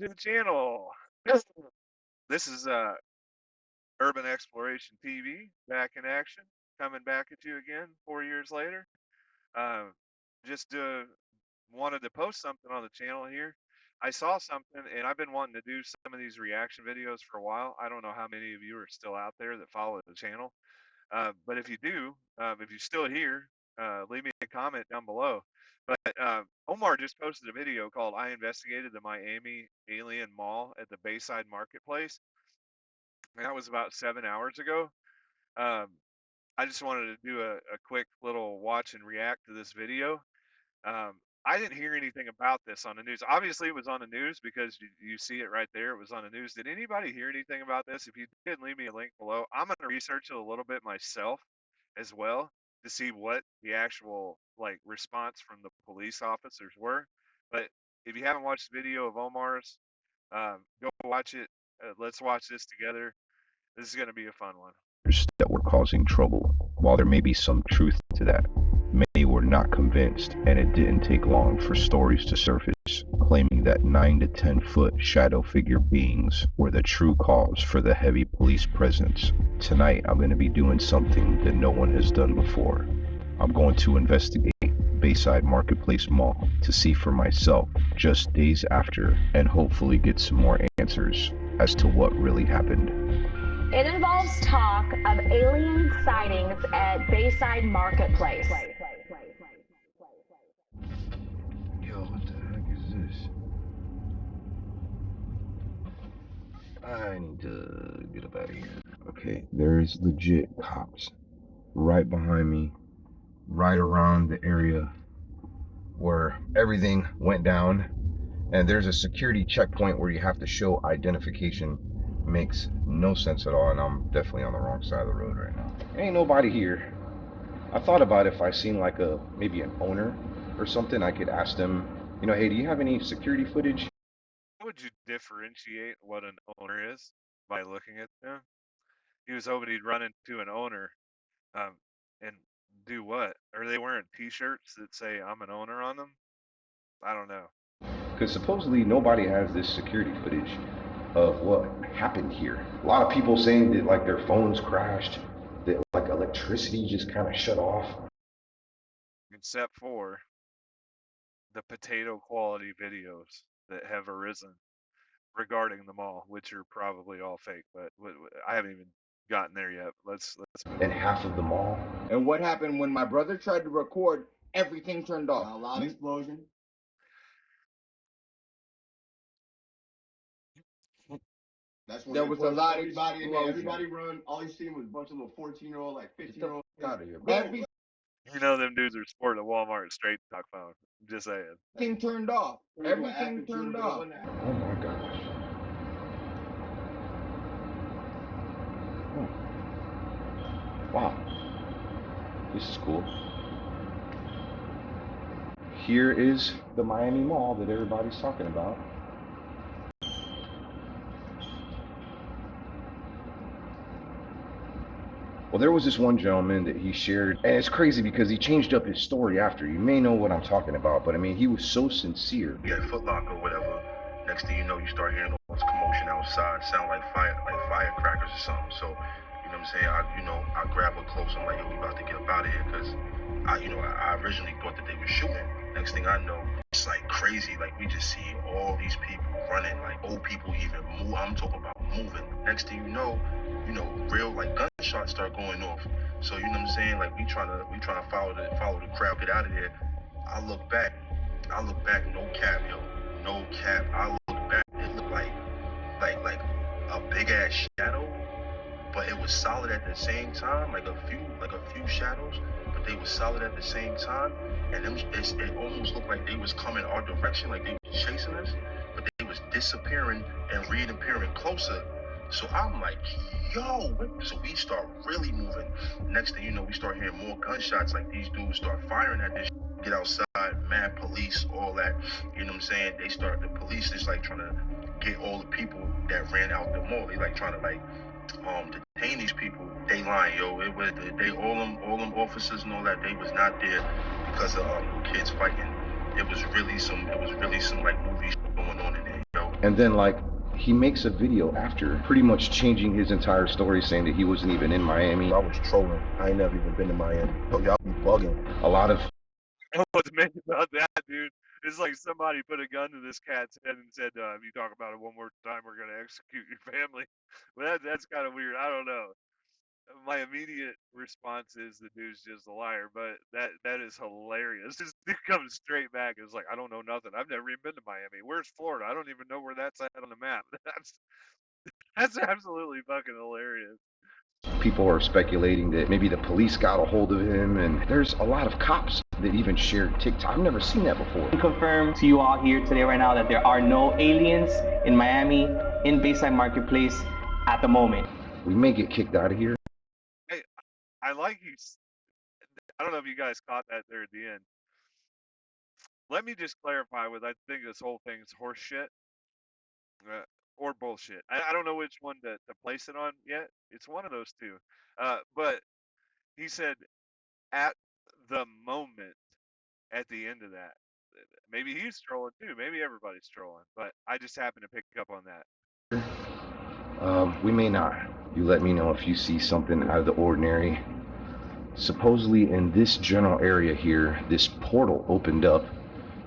to the channel. This is Urban Exploration TV back in action, coming back at you again 4 years later. Uh, just wanted to post something on the channel here. I saw something, and I've been wanting to do some of these reaction videos for a while. I don't know how many of you are still out there that follow the channel, but if you do, if you're still here, leave me a comment down below. But Omar just posted a video called "I Investigated the Miami Alien Mall at the Bayside Marketplace," and that was about 7 hours ago. Um, I just wanted to do a quick little watch and react to this video. Um, I didn't hear anything about this on the news. Obviously, it was on the news because you see it right there. It was on the news. Did anybody hear anything about this? If you did, leave me a link below. I'm going to research it a little bit myself as well to see what the actual like response from the police officers were. But if you haven't watched the video of Omar's, go watch it. Let's watch this together. This is going to be a fun one. That were causing trouble. While there may be some truth to that, many were not convinced, and it didn't take long for stories to surface claiming that 9 to 10 foot shadow figure beings were the true cause for the heavy police presence. Tonight I'm going to be doing something that no one has done before. I'm going to investigate Bayside Marketplace Mall to see for myself just days after, and hopefully get some more answers as to what really happened. It involves talk of alien sightings at Bayside Marketplace. Yo, what the heck is this? I need to get up out of here. Okay, there's legit cops right behind me, right around the area where everything went down. And there's a security checkpoint where you have to show identification. Makes no sense at all, and I'm definitely on the wrong side of the road right now. Ain't nobody here. I thought about if I seen like maybe an owner or something, I could ask them, you know, hey, do you have any security footage? How would you differentiate what an owner is by looking at them? He was hoping he'd run into an owner, and do what? Are they wearing T-shirts that say "I'm an owner" on them? I don't know. Because supposedly nobody has this security footage of what happened here. A lot of people saying that like their phones crashed, that like electricity just kind of shut off. Except for the potato quality videos that have arisen regarding the mall, which are probably all fake. But I haven't even gotten there yet. Let's move. And half of the mall. And what happened when my brother tried to record? Everything turned off. A loud explosion. That's when there was a lot of everybody in there. Everybody run. All you seen was a bunch of little 14-year-old, like 15-year-old. Out of here, bro. You know them dudes are sporting a Walmart straight talk phone. I'm just saying. Everything turned off. Everything turned off. Oh my gosh. Oh. Wow. This is cool. Here is the Miami Mall that everybody's talking about. Well, there was this one gentleman that he shared, and it's crazy because he changed up his story after. You may know what I'm talking about, but I mean, he was so sincere. You had Foot Locker or whatever. Next thing you know, you start hearing all this commotion outside. Sound like firecrackers or something. So, you know what I'm saying? I grab her close. I'm like, yo, we about to get up out of here, because I originally thought that they were shooting. Next thing I know, it's like crazy. Like, we just see all these people running, like old people even move. I'm talking about moving. Next thing you know, real like gunshots start going off. So, you know what I'm saying? Like, we trying to follow the crowd, get out of there. I look back, no cap, yo. No cap. I look back, it looked like a big ass shadow, but it was solid at the same time, like a few shadows, but they were solid at the same time. And it almost looked like they was coming our direction, like they was chasing us, but they was disappearing and reappearing closer. So I'm like, yo, so we start really moving. Next thing you know, we start hearing more gunshots, like these dudes start firing at this. Get outside, mad police, all that. You know what I'm saying? The police is like trying to get all the people that ran out the mall. They like trying to detain these people. They lying, yo. It was all them officers and all that. They was not there because of kids fighting. It was really some like movie going on in there, yo. And then like he makes a video after pretty much changing his entire story, saying that he wasn't even in Miami. I was trolling. I ain't never even been to Miami. Oh, y'all be bugging. A lot of What's mad about that, dude? It's like somebody put a gun to this cat's head and said, "If you talk about it one more time, we're gonna execute your family." Well, that's kind of weird. I don't know. My immediate response is the dude's just a liar, but that is hilarious. This dude comes straight back. It's like, I don't know nothing. I've never even been to Miami. Where's Florida? I don't even know where that's at on the map. That's absolutely fucking hilarious. people are speculating that maybe the police got a hold of him, and there's a lot of cops that even shared TikTok. I've never seen that before. I confirm to you all here today right now that there are no aliens in Miami in Bayside Marketplace at the moment. We may get kicked out of here. Hey, I like he's. I don't know if you guys caught that there at the end. Let me just clarify with I think this whole thing's horse shit or bullshit. I don't know which one to place it on yet. It's one of those two. But he said at the moment at the end of that. Maybe he's trolling too. Maybe everybody's trolling. But I just happened to pick up on that. We may not. You let me know if you see something out of the ordinary. Supposedly in this general area here, this portal opened up,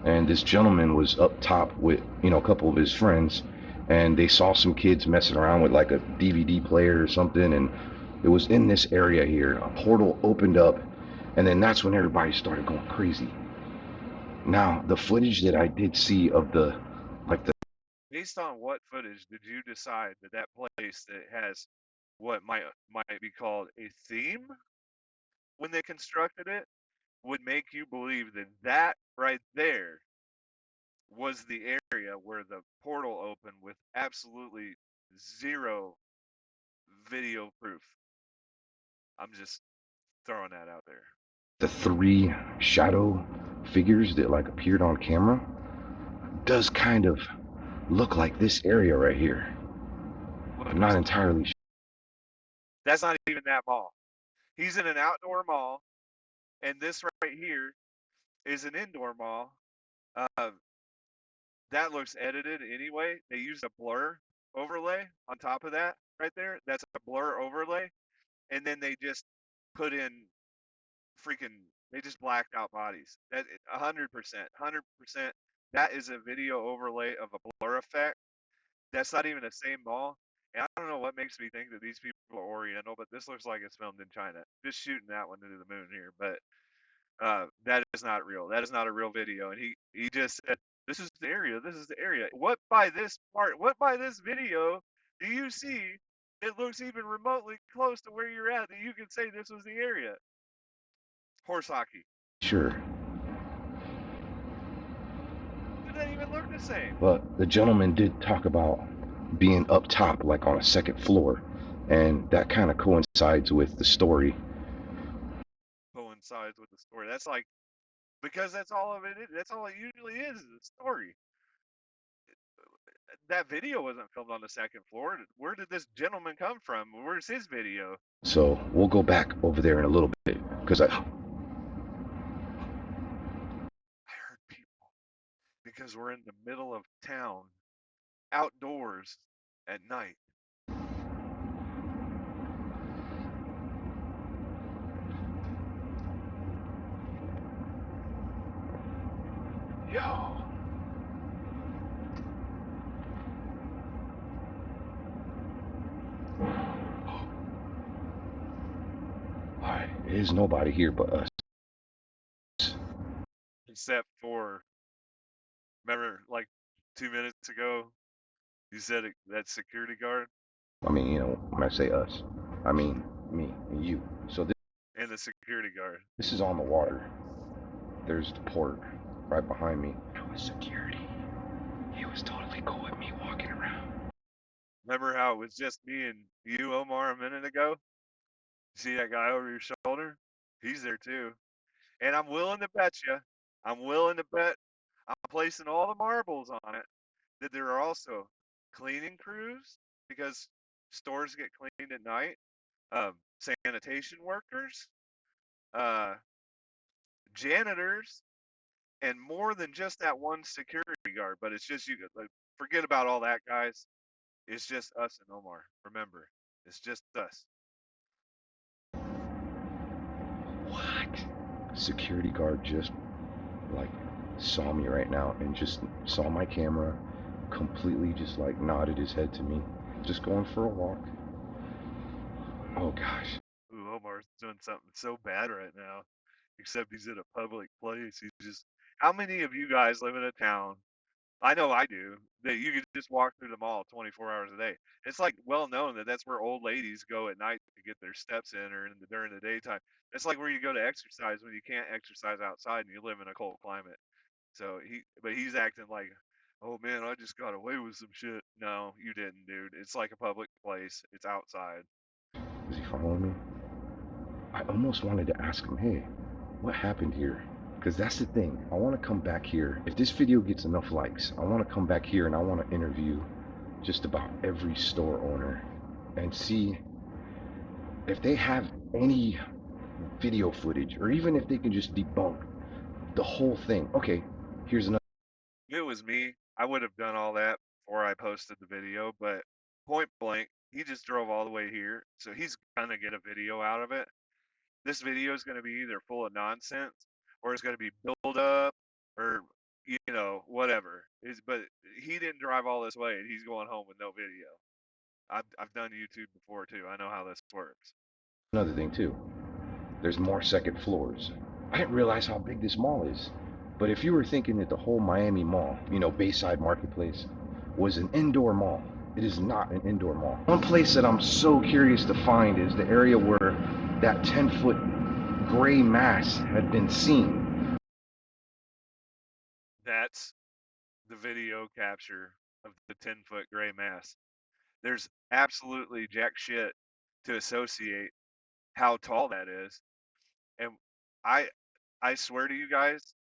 and this gentleman was up top with, you know, a couple of his friends, and they saw some kids messing around with like a DVD player or something, and it was in this area here. A portal opened up, and then that's when everybody started going crazy. Now, the footage that I did see of the, like the Based on what footage did you decide that that place that has what might be called a theme when they constructed it would make you believe that that right there was the area where the portal opened with absolutely zero video proof? I'm just throwing that out there. the three shadow figures that like appeared on camera does kind of look like this area right here. I'm not entirely sure. That's not even that mall. He's in an outdoor mall, and this right here is an indoor mall. That looks edited anyway. They used a blur overlay on top of that right there. That's a blur overlay. And then they just put in freaking, they just blacked out bodies. That 100%. That is a video overlay of a blur effect. That's not even the same mall. And I don't know what makes me think that these people are Oriental, but this looks like it's filmed in China. Just shooting that one into the moon here. But that is not real. That is not a real video. And he just said, "This is the area. This is the area." What by this part? What by this video do you see? It looks even remotely close to where you're at that you can say this was the area. Horse hockey. Sure. It doesn't even look the same. But the gentleman did talk about being up top, like on a second floor, and that kind of coincides with the story. Coincides with the story. That's like, because that's all of it is. That's all it usually is a story. That video wasn't filmed on the second floor. Where did this gentleman come from? Where's his video? So we'll go back over there in a little bit, because I heard people, because we're in the middle of town, outdoors at night. Yo. Alright, there's nobody here but us. Except for, remember, like 2 minutes ago, you said that security guard? I mean, you know, when I say us, I mean me and you. So And the security guard. this is on the water. There's the port right behind me. It was security. He was totally cool with me walking around. Remember how it was just me and you, Omar, a minute ago? See that guy over your shoulder? He's there too. And I'm willing to bet I'm placing all the marbles on it, that there are also cleaning crews, because stores get cleaned at night, sanitation workers, janitors, and more than just that one security guard. But it's just you, like Forget about all that, guys. It's just us and Omar. Remember, it's just us. What? Security guard just like saw me right now and just saw my camera, completely just like nodded his head to me, just going for a walk. Oh gosh. Ooh, Omar's doing something so bad right now. Except he's in a public place. He's just. How many of you guys live in a town? I know I do. That you can just walk through the mall 24 hours a day. It's like well known that that's where old ladies go at night to get their steps in, or during the daytime. It's like where you go to exercise when you can't exercise outside and you live in a cold climate. So but he's acting like, oh man, I just got away with some shit. No, you didn't, dude. It's like a public place. It's outside. Is he following me? I almost wanted to ask him, hey, what happened here? Because that's the thing. I want to come back here. If this video gets enough likes, I want to come back here and I want to interview just about every store owner and see if they have any video footage, or even if they can just debunk the whole thing. Okay, here's another. If it was me, I would have done all that before I posted the video, but point blank, he just drove all the way here, so he's gonna get a video out of it. This video is gonna be either full of nonsense or it's gonna be build up or whatever. But he didn't drive all this way and he's going home with no video. I've done YouTube before too. I know how this works. Another thing too. There's more second floors. I didn't realize how big this mall is. But if you were thinking that the whole Miami Mall, Bayside Marketplace, was an indoor mall, it is not an indoor mall. One place that I'm so curious to find is the area where that 10-foot gray mass had been seen. That's the video capture of the 10-foot gray mass. There's absolutely jack shit to associate how tall that is. And I swear to you guys,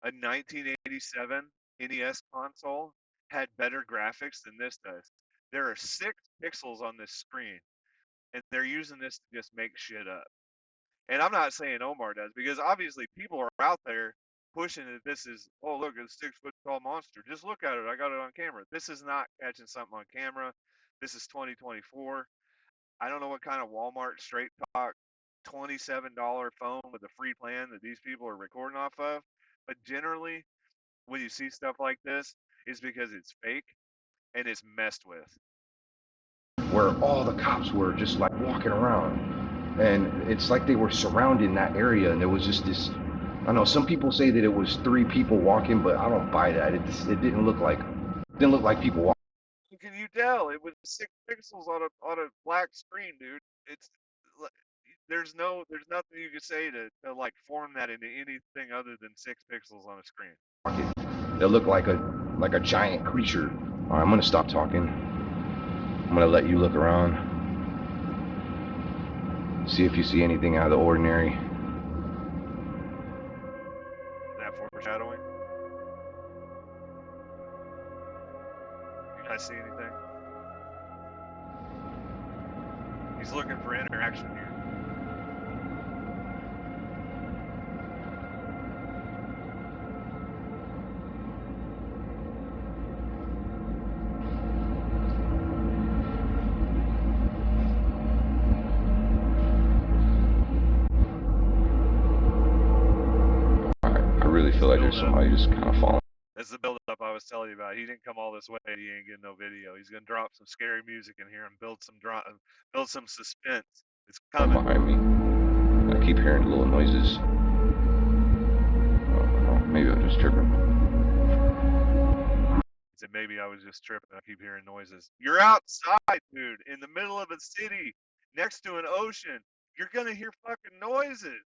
a 1987 NES console had better graphics than this does. There are 6 pixels on this screen, and they're using this to just make shit up. And I'm not saying Omar does, because obviously people are out there pushing that this is, oh, look, it's a 6-foot tall monster. Just look at it. I got it on camera. This is not catching something on camera. This is 2024. I don't know what kind of Walmart straight talk $27 phone with a free plan that these people are recording off of. But generally, when you see stuff like this, it's because it's fake and it's messed with. Where all the cops were just like walking around, and it's like they were surrounding that area, and there was just this. I know some people say that it was 3 people walking, but I don't buy that. It didn't look like people walking. Can you tell? It was 6 pixels on a black screen, dude. There's nothing you could say to like form that into anything other than 6 pixels on a screen. It looked like a giant creature. All right, I'm gonna stop talking. I'm gonna let you look around, see if you see anything out of the ordinary. Is that foreshadowing? You guys see anything? He's looking for interaction here. I feel like there's somebody just kind of falling. That's the build-up I was telling you about. He didn't come all this way. He ain't getting no video. He's gonna drop some scary music in here and build some suspense. It's coming behind me. I keep hearing little noises. Maybe I'm just tripping. He said maybe I was just tripping. I keep hearing noises. You're outside, dude, in the middle of a city, next to an ocean. You're gonna hear fucking noises.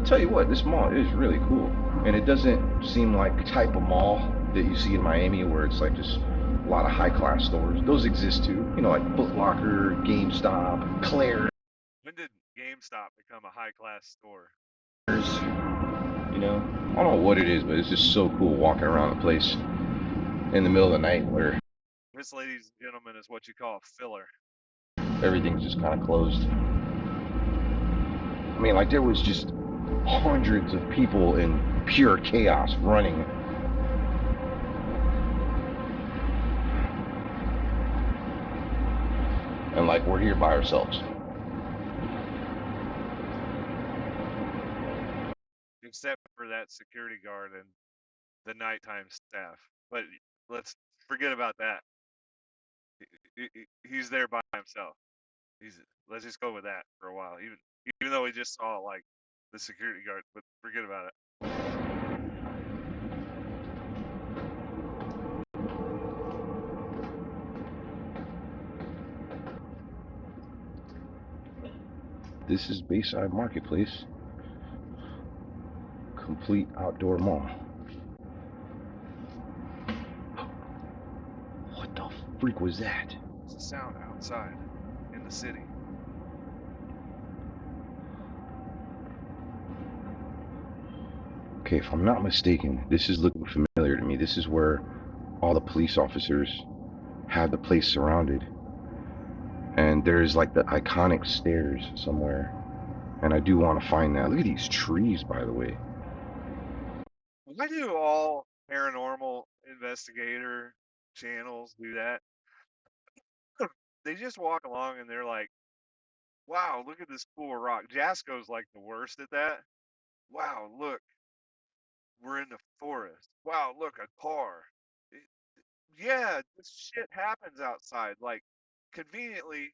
Tell you what, this mall is really cool, and it doesn't seem like the type of mall that you see in Miami where it's like just a lot of high-class stores. Those exist too, like Foot Locker, GameStop, Claire's. When did GameStop become a high-class store? I don't know what it is, but it's just so cool walking around the place in the middle of the night where this, ladies and gentlemen, is what you call a filler. Everything's just kind of closed. I mean, like there was just hundreds of people in pure chaos running. And like we're here by ourselves. Except for that security guard and the nighttime staff. But let's forget about that. He's there by himself. Let's just go with that for a while. Even though we just saw like the security guard, but forget about it. This is Bayside Marketplace, complete outdoor mall. What the freak was that? It's a sound outside in the city. Okay, if I'm not mistaken, this is looking familiar to me. This is where all the police officers had the place surrounded. And there's like the iconic stairs somewhere. And I do want to find that. Look at these trees, by the way. Why do all paranormal investigator channels do that? They just walk along and they're like, wow, look at this cool rock. Jasco's like the worst at that. Wow, look, we're in the forest. Wow, look, a car. It- yeah, this shit happens outside. Like, conveniently,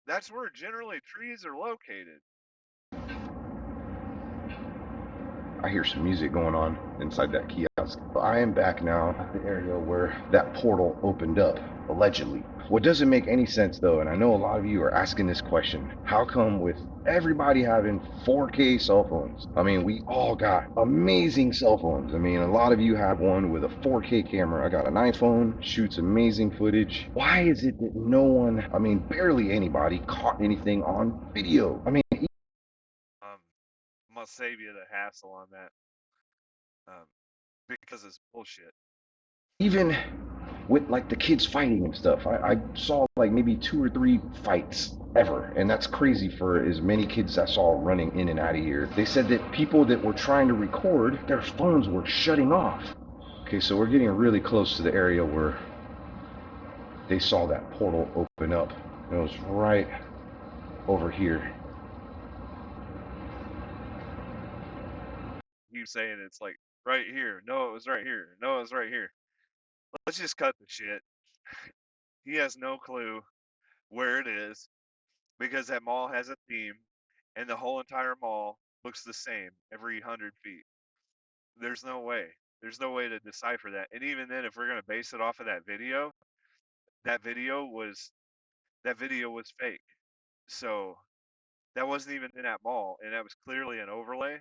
that's where generally trees are located. I hear some music going on inside that kiosk. I am back now at the area where that portal opened up, allegedly. What doesn't make any sense though, and I know a lot of you are asking this question, how come with everybody having 4K cell phones? I mean, we all got amazing cell phones. I mean, a lot of you have one with a 4K camera. I got an iPhone, shoots amazing footage. Why is it that no one, I mean, barely anybody caught anything on video? I mean, I'm gonna save you the hassle on that, because it's bullshit. even with like the kids fighting and stuff, I saw like maybe 2 or 3 fights ever, and that's crazy for as many kids I saw running in and out of here. They said that people that were trying to record, their phones were shutting off. Okay, so we're getting really close to the area where they saw that portal open up. It was right over here. You saying it's like right here. No, it was right here. No, it was right here. Let's just cut the shit. He has no clue where it is because that mall has a theme and the whole entire mall looks the same every 100 feet. There's no way. There's no way to decipher that. And even then, if we're gonna base it off of that video was fake. So that wasn't even in that mall, and that was clearly an overlay.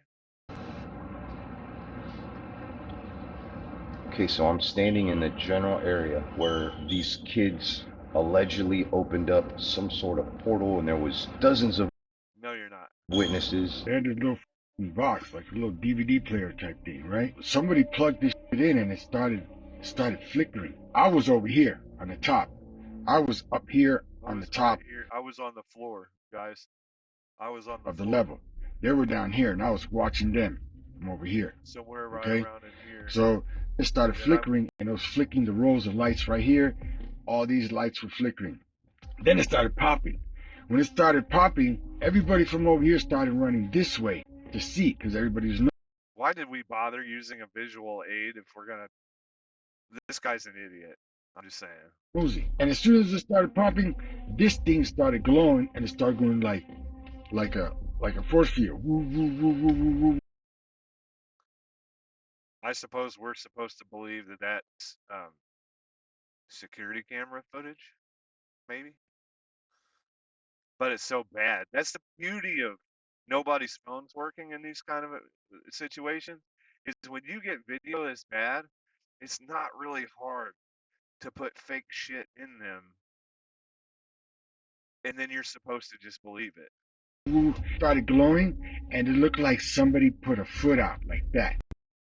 Okay, so I'm standing in the general area where these kids allegedly opened up some sort of portal, and there was dozens of No, you're not. witnesses. They had this little box, like a little DVD player type thing, right? Somebody plugged this shit in and it started flickering. I was over here on the top. I was up here I on the was right top here. I was on the floor, guys. I was on the of the floor. level. They were down here and I was watching them from over here. Somewhere right Okay? around in here. So it started And then flickering and it was flicking the rows of lights right here. All these lights were flickering. Then it started popping. When it started popping, everybody from over here started running this way to see because everybody was why did we bother using a visual aid if we're gonna? This guy's an idiot. I'm just saying. nosy. And as soon as it started popping, this thing started glowing and it started going like a force field. Woo, woo, woo, woo, woo, woo. I suppose we're supposed to believe that that's security camera footage, maybe. But it's so bad. That's the beauty of nobody's phones working in these kind of situations. Is when you get video that's bad, it's not really hard to put fake shit in them, and then you're supposed to just believe it. Started glowing and it looked like somebody put a foot out like that.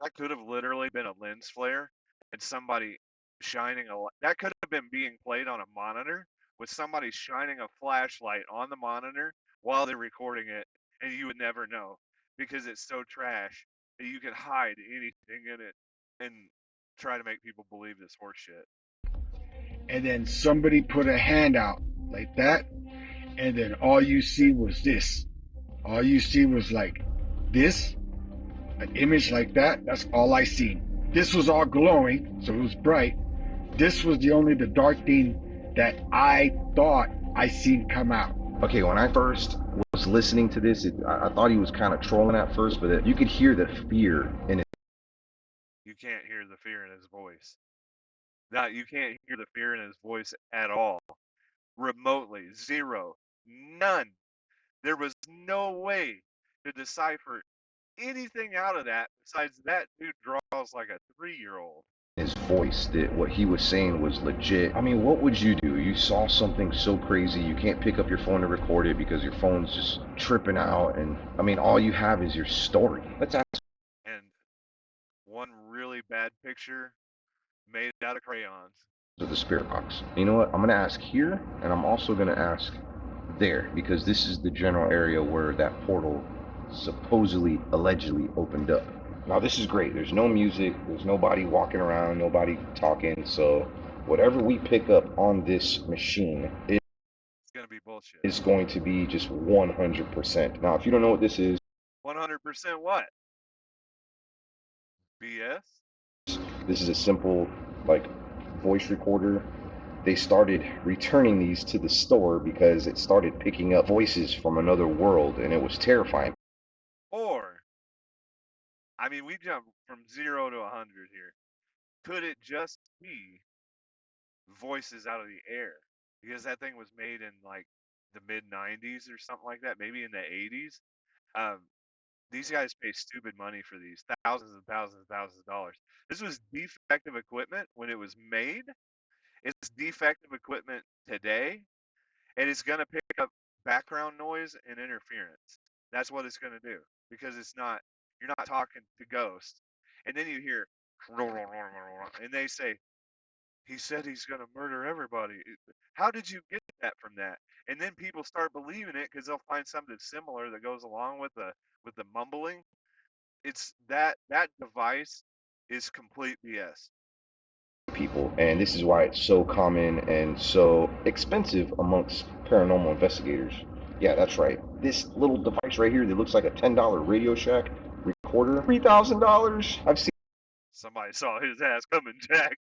That could have literally been a lens flare and somebody shining a. That could have been being played on a monitor with somebody shining a flashlight on the monitor while they're recording it, and you would never know because it's so trash that you can hide anything in it and try to make people believe this horse shit. And then somebody put a hand out like that, and then all you see was this. All you see was like this, an image like that. That's all I seen. This was all glowing, so it was bright. This was the dark thing that I thought I seen come out. Okay, when I first was listening to this, I thought he was kind of trolling at first, but you could hear the fear in it. You can't hear the fear in his voice. You can't hear the fear in his voice at all. Remotely. Zero. None. There was no way to decipher anything out of that besides that dude draws like a 3-year-old. His voice, that what he was saying was legit. I mean, what would you do? You saw something so crazy, you can't pick up your phone to record it because your phone's just tripping out, and I mean, all you have is your story. Let's ask. And one really bad picture made out of crayons. Of the spirit box. You know what? I'm gonna ask here, and I'm also gonna ask there, because this is the general area where that portal supposedly, allegedly opened up. Now this is great. There's no music, there's nobody walking around, nobody talking, so whatever we pick up on this machine it's gonna be bullshit. Is going to be just 100%. Now if you don't know what this is, 100% what? BS? this is a simple like voice recorder. They started returning these to the store because it started picking up voices from another world, and it was terrifying. Or, I mean, we jumped from 0 to 100 here. Could it just be voices out of the air? Because that thing was made in like the mid 90s or something like that, maybe in the 80s. These guys pay stupid money for these, thousands and thousands and thousands of dollars. This was defective equipment when it was made. It's defective equipment today, and it's going to pick up background noise and interference. That's what it's going to do, because you're not talking to ghosts. And then you hear, and they say, he said he's going to murder everybody. How did you get that from that? And then people start believing it because they'll find something similar that goes along with the mumbling. It's that device is complete BS. People, and this is why it's so common and so expensive amongst paranormal investigators. Yeah, that's right. This little device right here that looks like a $10 Radio Shack recorder, $3,000. I've seen. Somebody saw his ass coming, Jack.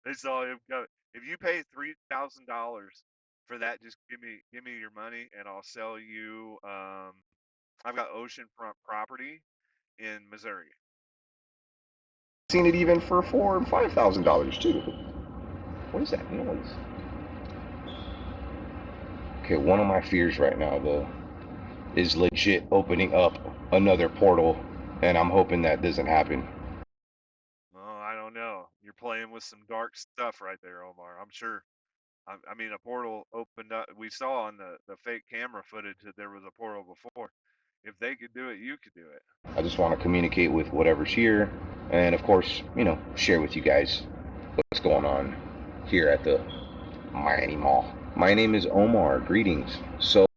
They saw him go. If you pay $3,000 for that, just give me your money, and I'll sell you. I've got oceanfront property in Missouri. Seen it even for $4,000 and $5,000 too. What is that noise? Okay, one of my fears right now though is legit opening up another portal, and I'm hoping that doesn't happen. Oh, I don't know. You're playing with some dark stuff right there, Omar. I'm sure. I mean, a portal opened up. We saw on the fake camera footage that there was a portal before. If they could do it, you could do it. I just want to communicate with whatever's here, and of course, share with you guys what's going on here at the Miami Mall. My name is Omar. Greetings. So,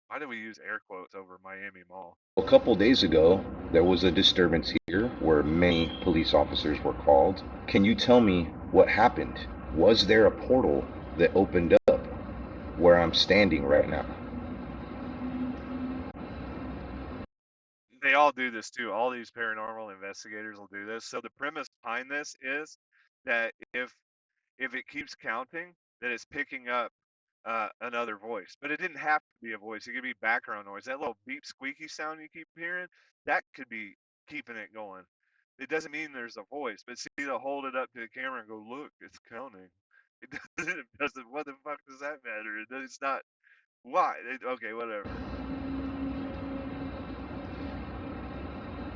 why do we use air quotes over Miami Mall? A couple days ago, there was a disturbance here where many police officers were called. Can you tell me what happened? Was there a portal that opened up where I'm standing right now? They all do this too. All these paranormal investigators will do this. So the premise behind this is that if it keeps counting, that it's picking up another voice. But it didn't have to be a voice. It could be background noise. That little beep squeaky sound you keep hearing, that could be keeping it going. It doesn't mean there's a voice, but see, they'll hold it up to the camera and go, look, it's counting. It doesn't, what the fuck does that matter? It's not, why? Okay, whatever.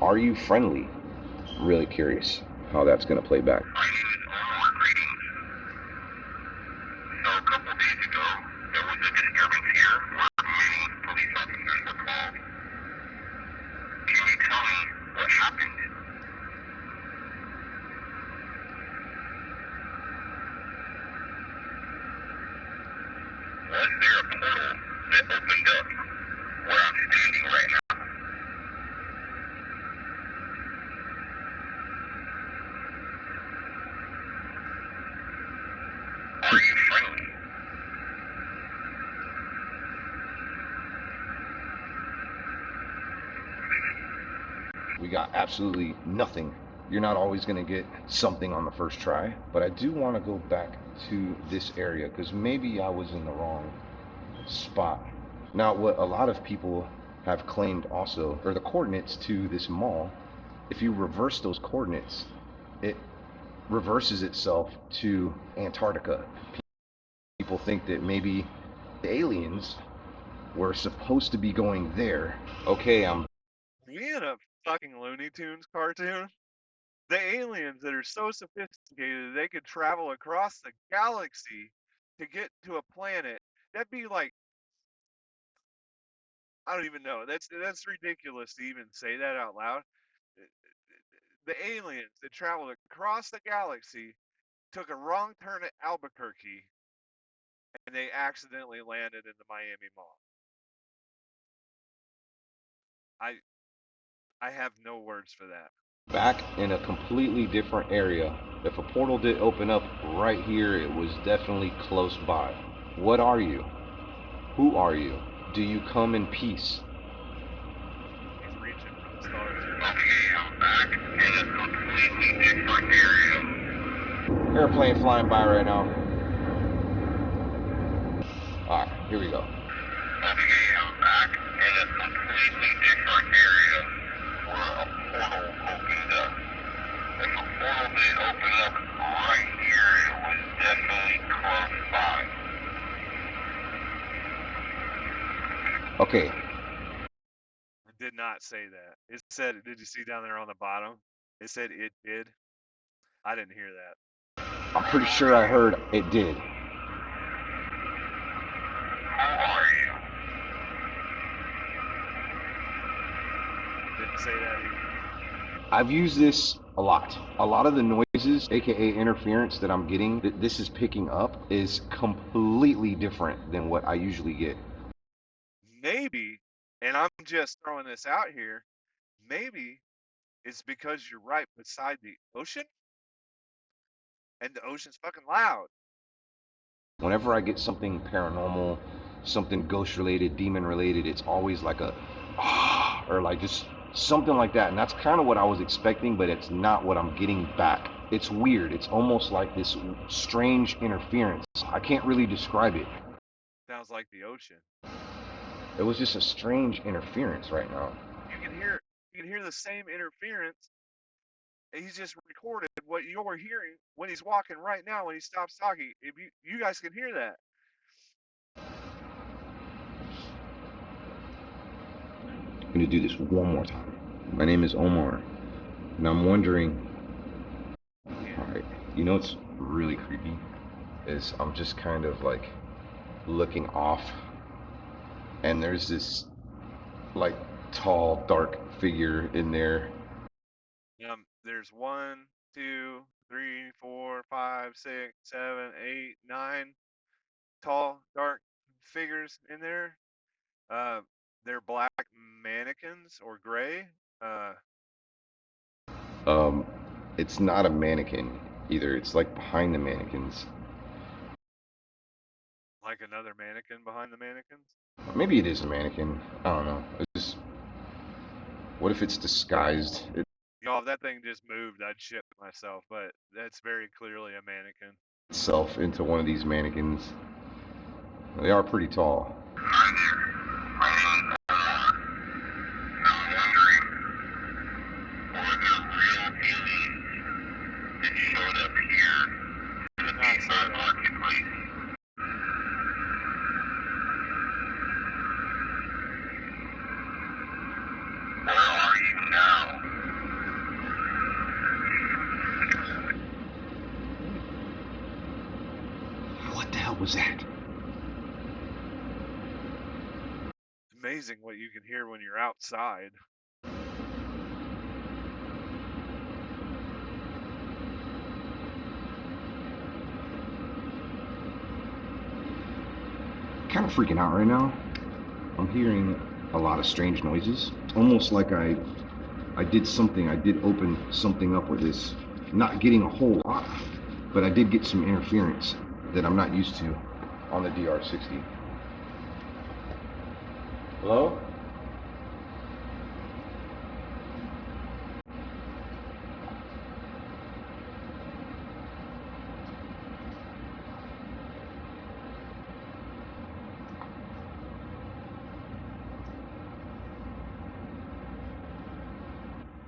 Are you friendly? Really curious how that's going to play back. My name is Omar. Greetings. So a couple days ago, there was a disturbance here where many police officers were called. Can you tell me what happened? Was there a portal that opened up where I'm standing right now? We got absolutely nothing. You're not always going to get something on the first try, but I do want to go back to this area because maybe I was in the wrong spot. Now, what a lot of people have claimed also are the coordinates to this mall. If you reverse those coordinates, it reverses itself to Antarctica. People think that maybe the aliens were supposed to be going there. Okay, We in a fucking Looney Tunes cartoon? The aliens that are so sophisticated they could travel across the galaxy to get to a planet. That'd be like, I don't even know. That's ridiculous to even say that out loud. The aliens that traveled across the galaxy took a wrong turn at Albuquerque and they accidentally landed in the Miami Mall. I have no words for that. back in a completely different area. If a portal did open up right here, it was definitely close by. What are you? Who are you? Do you come in peace? He's reaching for the stars here. Okay, I'm back in a completely different area. Airplane flying by right now. Alright, here we go. Okay, I'm back in a completely different area where a portal opened up. If a portal did open up right here, it was definitely close by. Okay, It did not say that. It said, did you see down there on the bottom? It said it did. I didn't hear that. I'm pretty sure I heard it did. Who are you? Didn't say that either. I've used this a lot. A lot of the noises, aka interference, that I'm getting, that this is picking up, is completely different than what I usually get. Maybe, and I'm just throwing this out here, maybe it's because you're right beside the ocean and the ocean's fucking loud. Whenever I get something paranormal, something ghost related, demon related, it's always like a or like just something like that. And that's kind of what I was expecting, but it's not what I'm getting back. It's weird. It's almost like this strange interference. I can't really describe it. Sounds like the ocean. It was just a strange interference right now. You can hear the same interference. And he's just recorded what you're hearing when he's walking right now when he stops talking. If you guys can hear that. I'm gonna do this one more time. My name is Omar, and I'm wondering. Alright, you know what's really creepy? Is I'm just kind of like looking off, and there's this like tall, dark figure in there. There's 1, 2, 3, 4, 5, 6, 7, 8, 9 tall, dark figures in there. They're black mannequins or gray. It's not a mannequin either. It's like behind the mannequins. Like another mannequin behind the mannequins. Maybe it is a mannequin. I don't know. What if it's disguised? If that thing just moved, I'd shit myself. But that's very clearly a mannequin. Itself into one of these mannequins. They are pretty tall. What the hell was that? It's amazing what you can hear when you're outside. Kind of freaking out right now. I'm hearing a lot of strange noises. Almost like I did something. I did open something up with this. Not getting a whole lot, but I did get some interference that I'm not used to on the DR60. Hello?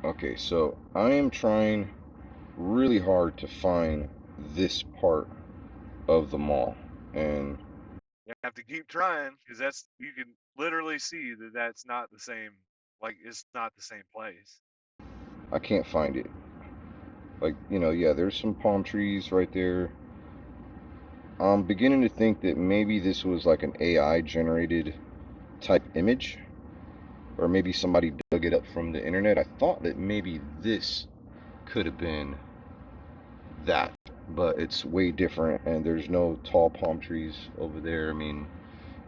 Okay, so I am trying really hard to find this part of the mall, and You have to keep trying because that's you can literally see that that's not the same. Like it's not the same place. I can't find it. Like, yeah, there's some palm trees right there. I'm beginning to think that maybe this was like an AI generated type image, or maybe somebody dug it up from the internet. I thought that maybe this could have been that, but it's way different, and there's no tall palm trees over there. I mean,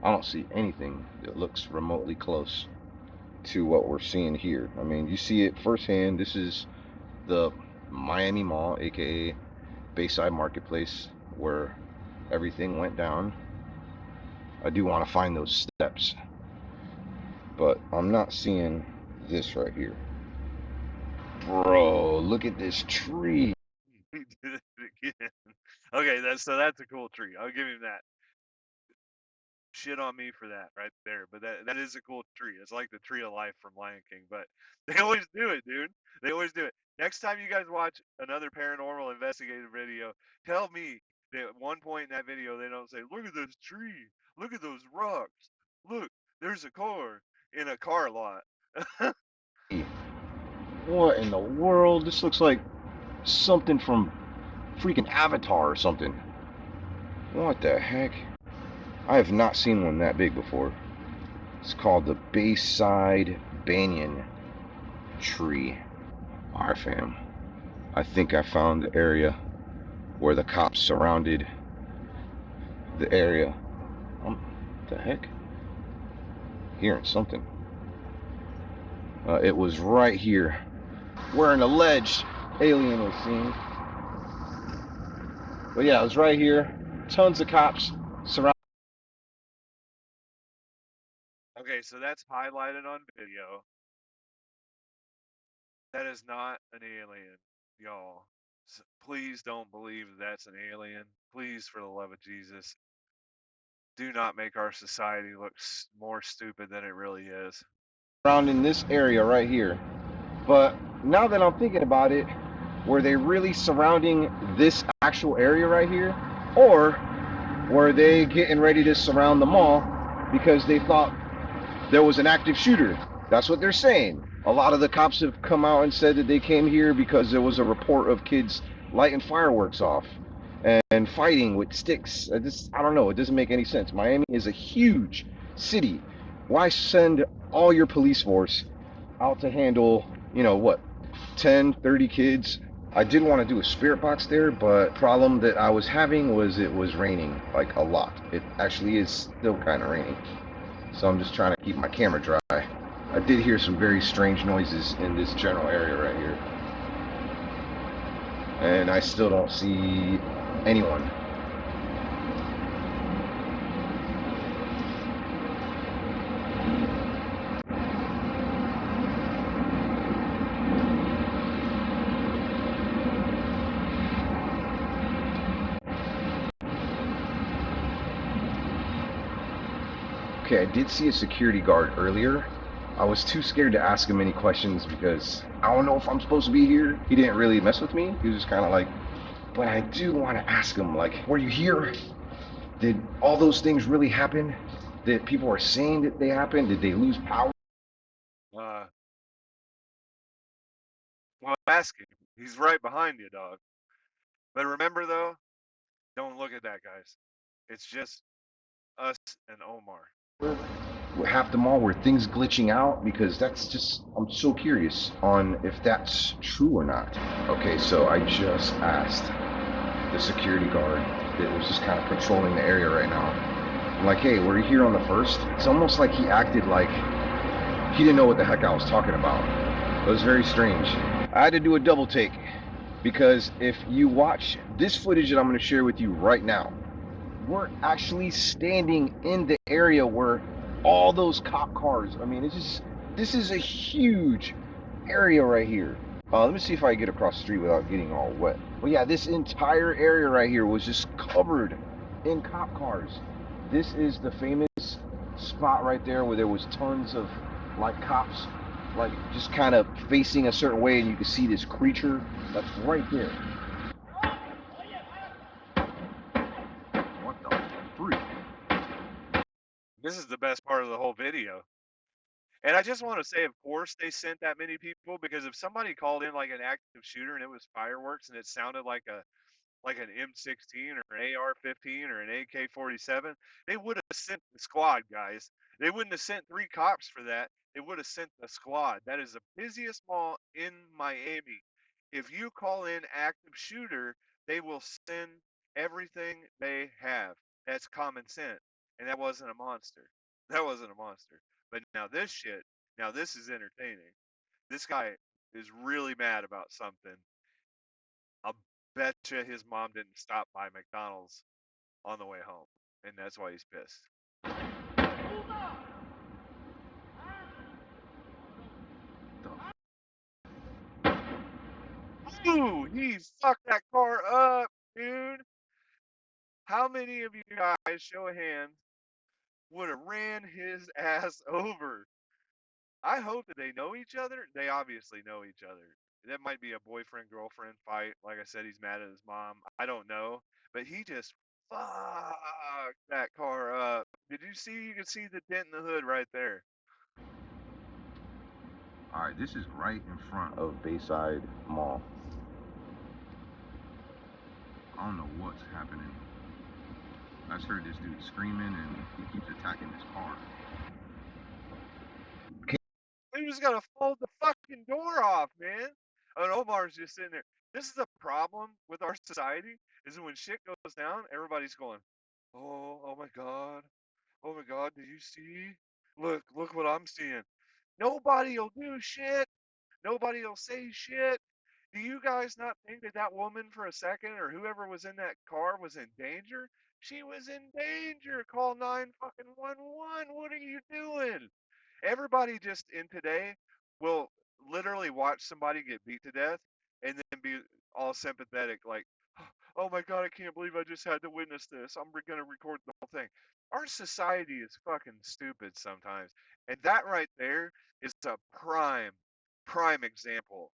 I don't see anything that looks remotely close to what we're seeing here. I mean, you see it firsthand. This is the Miami Mall, aka Bayside Marketplace, where everything went down. I do want to find those steps, but I'm not seeing this right here. Bro, look at this tree. He did it again. Okay, that's a cool tree. I'll give him that. Shit on me for that right there, but that is a cool tree. It's like the tree of life from Lion King, but they always do it, dude. They always do it. Next time you guys watch another paranormal investigative video, tell me that at one point in that video they don't say, "Look at this tree. Look at those rocks. Look, there's a car in a car lot." What in the world? This looks like something from freaking Avatar or something. What the heck? I have not seen one that big before. It's called the Bayside Banyan tree. Alright, fam. I think I found the area where the cops surrounded the area. What the heck? Hearing something. It was right here where an alleged alien was seen. But yeah, it was right here. Tons of cops surrounding. Okay, so that's highlighted on video. That is not an alien, y'all. Please don't believe that's an alien. Please, for the love of Jesus, do not make our society look more stupid than it really is. Around in this area right here. But now that I'm thinking about it, were they really surrounding this actual area right here? Or were they getting ready to surround the mall because they thought there was an active shooter? That's what they're saying. A lot of the cops have come out and said that they came here because there was a report of kids lighting fireworks off and fighting with sticks. I don't know. It doesn't make any sense. Miami is a huge city. Why send all your police force out to handle, 10, 30 kids? I did want to do a spirit box there, but problem that I was having was it was raining like a lot. It actually is still kind of raining. So I'm just trying to keep my camera dry. I did hear some very strange noises in this general area right here. And I still don't see anyone. Okay, I did see a security guard earlier. I was too scared to ask him any questions because I don't know if I'm supposed to be here. He didn't really mess with me. He was just kind of like, but I do want to ask him, like, were you here? Did all those things really happen? That people are saying that they happened? Did they lose power? Well, ask him. He's right behind you, dog. But remember, though, don't look at that, guys. It's just us and Omar. Half the mall were things glitching out? Because that's just, I'm so curious on if that's true or not. Okay, so I just asked the security guard that was just kind of patrolling the area right now. I'm like, hey, were you here on the first? It's almost like he acted like he didn't know what the heck I was talking about. It was very strange. I had to do a double take because if you watch this footage that I'm going to share with you right now, we're actually standing in the area where all those cop cars, I mean, this is a huge area right here. Let me see if I can get across the street without getting all wet. But yeah, this entire area right here was just covered in cop cars. This is the famous spot right there where there was tons of like cops like just kind of facing a certain way, and you can see this creature that's right there. What the freak? This is the best part of the whole video. And I just want to say, of course, they sent that many people, because if somebody called in like an active shooter and it was fireworks and it sounded like an M16 or an AR-15 or an AK-47, they would have sent the squad, guys. They wouldn't have sent 3 cops for that. They would have sent the squad. That is the busiest mall in Miami. If you call in active shooter, they will send everything they have. That's common sense. And that wasn't a monster. That wasn't a monster. But now this is entertaining. This guy is really mad about something. I'll betcha his mom didn't stop by McDonald's on the way home, and that's why he's pissed. Ooh, he fucked that car up, dude. How many of you guys, show of hands, would have ran his ass over? I hope that they know each other. They obviously know each other. That might be a boyfriend girlfriend fight. Like I said, he's mad at his mom. I don't know, but he just fucked that car up. Did you see? You can see the dent in the hood right there. All right, this is right in front of Bayside Mall. I don't know what's happening. I just heard this dude screaming, and he keeps attacking this car. He was gonna fold the fucking door off, man. And Omar's just sitting there. This is a problem with our society, is when shit goes down, everybody's going, oh my god, did you see? Look what I'm seeing. Nobody'll do shit. Nobody'll say shit. Do you guys not think that that woman for a second, or whoever was in that car, was in danger? She was in danger. Call 911. What are you doing? Everybody just in today will literally watch somebody get beat to death and then be all sympathetic, like, oh my god, I can't believe I just had to witness this. I'm gonna record the whole thing. Our society is fucking stupid sometimes, and that right there is a prime example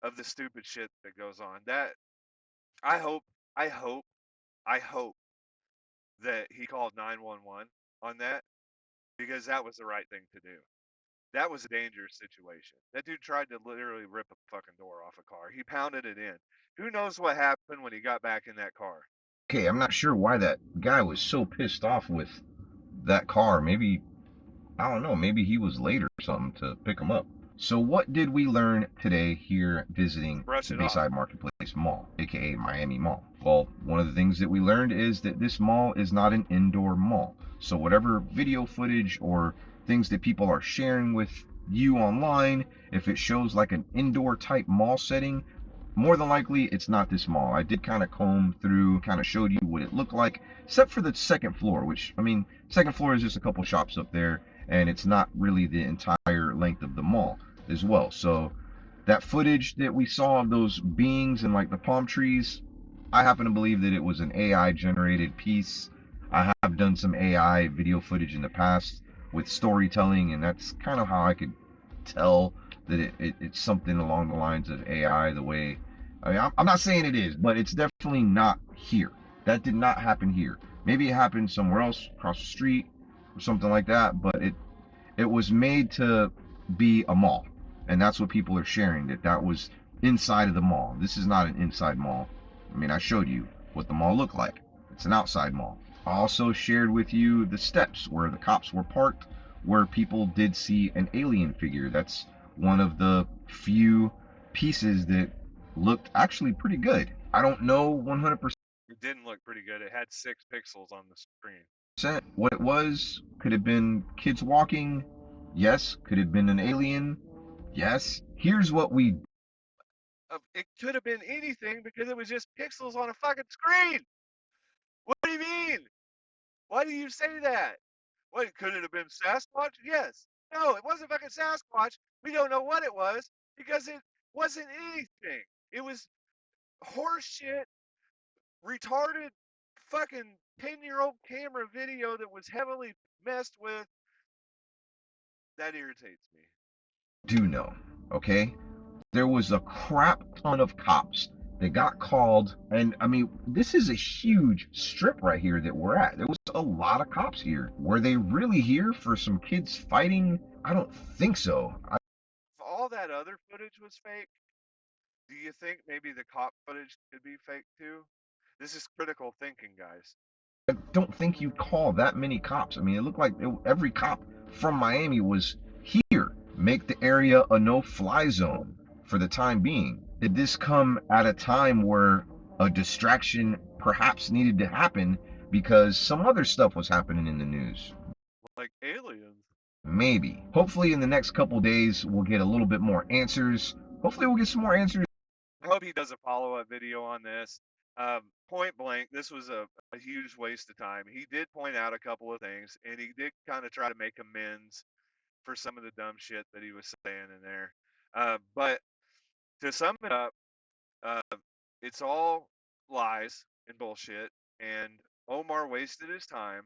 of the stupid shit that goes on. That I hope, I hope, I hope that he called 911 on that, because that was the right thing to do. That was a dangerous situation. That dude tried to literally rip a fucking door off a car. He pounded it in. Who knows what happened when he got back in that car? Okay, I'm not sure why that guy was so pissed off with that car. Maybe, I don't know, maybe he was late or something to pick him up. So what did we learn today here visiting Brush the it off. Bayside Marketplace Mall, aka Miami Mall? Well, one of the things that we learned is that this mall is not an indoor mall. So whatever video footage or things that people are sharing with you online, if it shows like an indoor type mall setting, more than likely it's not this mall. I did kind of comb through, kind of showed you what it looked like, except for the second floor, which, I mean, second floor is just a couple shops up there, and it's not really the entire length of the mall as well. So that footage that we saw of those beings and like the palm trees, I happen to believe that it was an AI generated piece. I have done some AI video footage in the past with storytelling, and that's kind of how I could tell that it's something along the lines of AI. The way, I mean, I'm not saying it is, but it's definitely not here. That did not happen here. Maybe it happened somewhere else, across the street, or something like that. But it was made to be a mall, and that's what people are sharing. That was inside of the mall. This is not an inside mall. I mean, I showed you what the mall looked like. It's an outside mall. I also shared with you the steps where the cops were parked, where people did see an alien figure. That's one of the few pieces that looked actually pretty good. I don't know 100% It didn't look pretty good. It had 6 pixels on the screen. what it was. Could have been kids walking. Yes. Could have been an alien. Yes. Here's what we It could have been anything, because it was just pixels on a fucking screen. What do you mean? Why do you say that? What, could it have been Sasquatch? Yes. No, it wasn't fucking Sasquatch. We don't know what it was, because it wasn't anything. It was horseshit, retarded, fucking 10-year-old camera video that was heavily messed with. That irritates me. do know, okay? There was a crap ton of cops that got called, and I mean, this is a huge strip right here that we're at. There was a lot of cops here. Were they really here for some kids fighting? I don't think so. If all that other footage was fake, do you think maybe the cop footage could be fake too? This is critical thinking, guys. I don't think you'd call that many cops. I mean, it looked like every cop from Miami was here. Make the area a no-fly zone for the time being. Did this come at a time where a distraction perhaps needed to happen because some other stuff was happening in the news? Like aliens. Maybe. Hopefully in the next couple days we'll get a little bit more answers. Hopefully we'll get some more answers. I hope he does a follow-up video on this. Point blank, this was a huge waste of time. He did point out a couple of things, and he did kind of try to make amends for some of the dumb shit that he was saying in there. But to sum it up, uh, it's all lies and bullshit, and Omar wasted his time.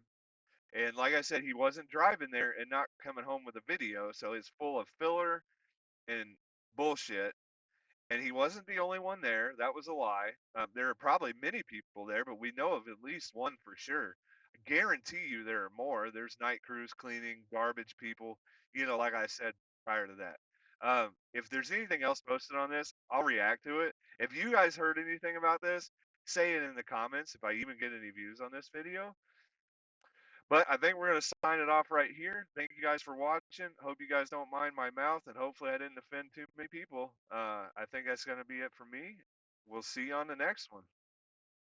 And like I said, he wasn't driving there and not coming home with a video, so it's full of filler and bullshit. And he wasn't the only one there. That was a lie. There are probably many people there, but we know of at least one for sure. I guarantee you there are more. There's night crews cleaning, garbage people, like I said prior to that. If there's anything else posted on this, I'll react to it. If you guys heard anything about this, say it in the comments if I even get any views on this video. But I think we're going to sign it off right here. Thank you guys for watching. Hope you guys don't mind my mouth, and hopefully I didn't offend too many people. I think that's going to be it for me. We'll see you on the next one.